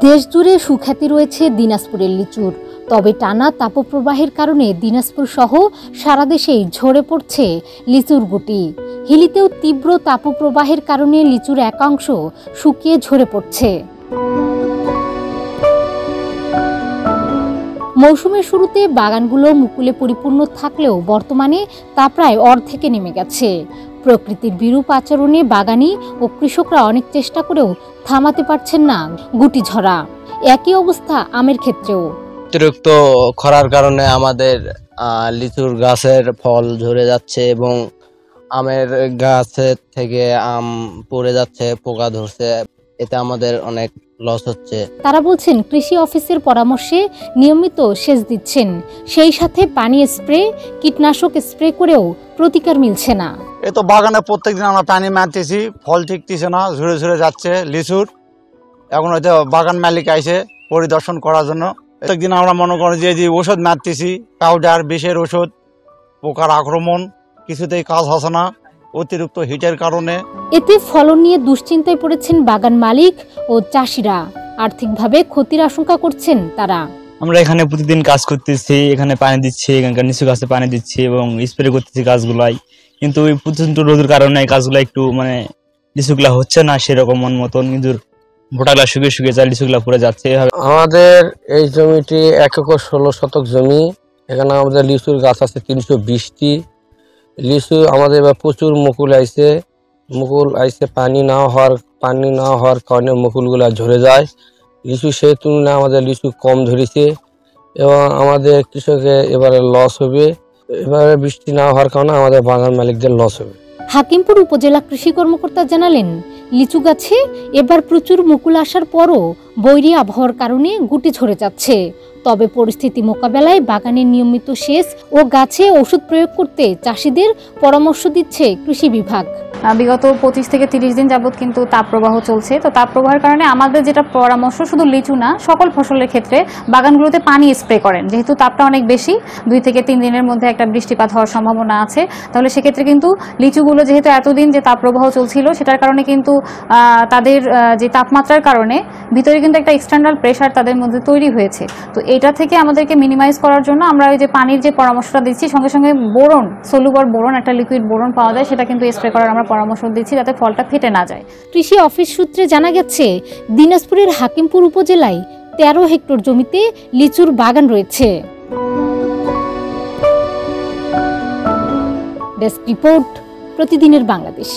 দেশ জুড়ে সুখ্যাতি রয়েছে দিনাজপুরের লিচুর। তবে টানা তাপপ্রবাহের কারণে দিনাজপুর সহ সারা দেশেই ঝরে পড়ছে লিচুর গুটি। হিলিতেও তীব্র তাপপ্রবাহের কারণে লিচুর একাংশ শুকিয়ে ঝরে পড়ছে। মৌসুমের শুরুতে বাগানগুলো মুকুলে পরিপূর্ণ থাকলেও বর্তমানে তা প্রায় অর্ধেকে নেমে গেছে। প্রকৃতির বিরূপ আচরণে বাগানি ও কৃষকরা অনেক চেষ্টা করেও থামাতে পারছেন না গুটি ঝরা। একই অবস্থা আমের ক্ষেত্রেও। অতিরিক্ত খরার কারণে আমাদের লিচুর গাছের ফল ঝরে যাচ্ছে এবং আমের গাছের থেকে আম পড়ে যাচ্ছে, পোকা ধরছে, এতে আমাদের অনেক লস হচ্ছে। তারা বলছেন কৃষি অফিসের পরামর্শে নিয়মিত সেচ দিচ্ছেন, সেই সাথে পানি স্প্রে, কীটনাশক স্প্রে করেও প্রতিকার মিলছে না। এ তো বাগানে প্রত্যেকদিন আমরা পানি মারতেছি, ফল ঠিকতেছে না, ঝরে ঝরে যাচ্ছে লিচুর। এখন হয়তো বাগান মালিক আইছে পরিদর্শন করার জন্য। প্রত্যেকদিন আমরা মনে করি যে ওষুধ মারতেছি, পাউডার, বিষের ওষুধ, পোকার আক্রমণ, কিছুতেই কাজ হচ্ছে না অতিরিক্ত হিটের কারণে। এতে ফলন নিয়ে দুশ্চিন্তায় পড়েছেন বাগান মালিক ও চাষিরা। আর্থিকভাবে ক্ষতির আশঙ্কা করছেন তারা। আমরা এখানে প্রতিদিন কাজ করতেছি, এখানে পানি দিচ্ছি, এখানকার নিচু গাছে পানি দিচ্ছি এবং স্প্রে করতেছি গাছগুলাই, কিন্তু ওই প্রচন্ড রোদের কারণে গাছগুলা একটু লিচুগুলা হচ্ছে না সেরকম মন মতন, কিন্তু ভোটাগুলা শুকিয়ে শুকিয়ে যায়, লিচুগুলা পড়ে যাচ্ছে। আমাদের এই জমিটি 1 একর 16 শতক জমি। এখানে আমাদের লিচুর গাছ আছে 320টি। লিচু আমাদের এবার প্রচুর মুকুল আইছে, পানি না হওয়ার কারণে মুকুলগুলা ঝরে যায়। লিচু সেই তুলনায় আমাদের লিচু কম ধরেছে এবং আমাদের কৃষকের এবারে লস হবে। এবারে বৃষ্টি না হওয়ার কারণে আমাদের বাগান মালিকদের লস হবে। হাকিমপুর উপজেলা কৃষি কর্মকর্তা জানালেন, লিচু গাছে এবার প্রচুর মুকুল আসার পরও বৈরী আবহাওয়ার কারণে গুটি ঝরে যাচ্ছে। তবে পরিস্থিতি মোকাবেলায় বাগানের নিয়মিত সেচ ও গাছে ওষুধ প্রয়োগ করতে চাষিদের পরামর্শ দিচ্ছে কৃষি বিভাগ। বিগত 25 থেকে 30 দিন যাবত কিন্তু তাপপ্রবাহ চলছে। তো তাপপ্রবাহের কারণে আমাদের যেটা পরামর্শ, শুধু লিচু না, সকল ফসলের ক্ষেত্রে বাগানগুলোতে পানি স্প্রে করেন। যেহেতু তাপটা অনেক বেশি, 2 থেকে 3 দিনের মধ্যে একটা বৃষ্টিপাত হওয়ার সম্ভাবনা আছে। তাহলে সেক্ষেত্রে কিন্তু লিচুগুলো যেহেতু এতদিন যে তাপপ্রবাহ চলছিল সেটার কারণে কিন্তু তাদের যে তাপমাত্রার কারণে ভিতরে কিন্তু একটা এক্সটার্নাল প্রেশার তাদের মধ্যে তৈরি হয়েছে। তো এটা থেকে আমাদেরকে মিনিমাইজ করার জন্য আমরা ওই যে পানির যে পরামর্শটা দিচ্ছি, সঙ্গে সঙ্গে বোরন, সলুবল বোরন, একটা লিকুইড বোরন পাওয়া যায়, সেটা কিন্তু স্প্রে করার আমরা পরামর্শ দিচ্ছি যাতে ফলটা ফেটে না যায়। কৃষি অফিস সূত্রে জানা গেছে, দিনাজপুরের হাকিমপুর উপজেলায় 13 হেক্টর জমিতে লিচুর বাগান রয়েছে। ডেস্ক রিপোর্ট, প্রতিদিনের বাংলাদেশ।